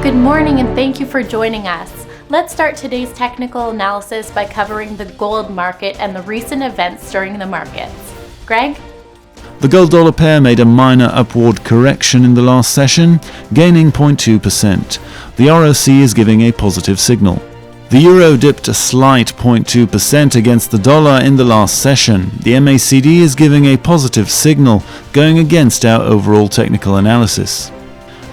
Good morning and thank you for joining us. Let's start today's technical analysis by covering the gold market and the recent events during the markets. Greg? The gold-dollar pair made a minor upward correction in the last session, gaining 0.2%. The ROC is giving a positive signal. The euro dipped a slight 0.2% against the dollar in the last session. The MACD is giving a positive signal, going against our overall technical analysis.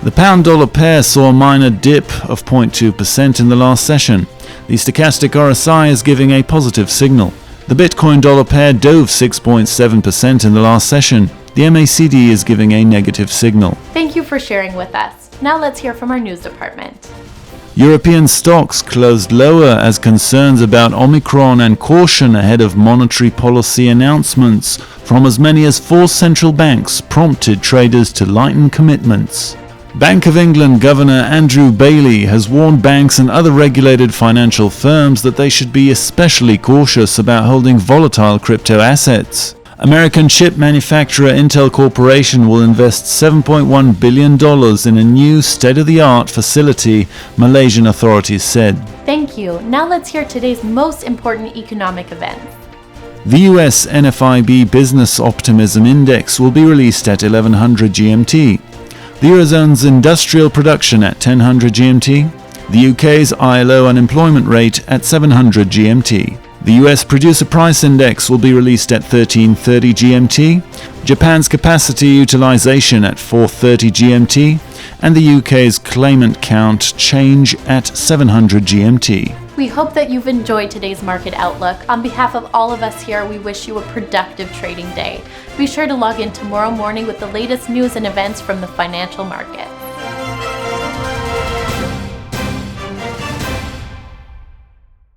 The pound-dollar pair saw a minor dip of 0.2% in the last session. The stochastic RSI is giving a positive signal. The Bitcoin-dollar pair dove 6.7% in the last session. The MACD is giving a negative signal. Thank you for sharing with us. Now let's hear from our news department. European stocks closed lower as concerns about Omicron and caution ahead of monetary policy announcements from as many as 4 central banks prompted traders to lighten commitments. Bank of England Governor Andrew Bailey has warned banks and other regulated financial firms that they should be especially cautious about holding volatile crypto assets. American chip manufacturer Intel Corporation will invest $7.1 billion in a new state-of-the-art facility, Malaysian authorities said. Thank you. Now let's hear today's most important economic events. The US NFIB Business Optimism Index will be released at 1100 GMT. The Eurozone's industrial production at 1000 GMT. The UK's ILO unemployment rate at 700 GMT. The US Producer Price Index will be released at 1330 GMT, Japan's capacity utilization at 430 GMT, and the UK's claimant count change at 700 GMT. We hope that you've enjoyed today's market outlook. On behalf of all of us here, we wish you a productive trading day. Be sure to log in tomorrow morning with the latest news and events from the financial markets.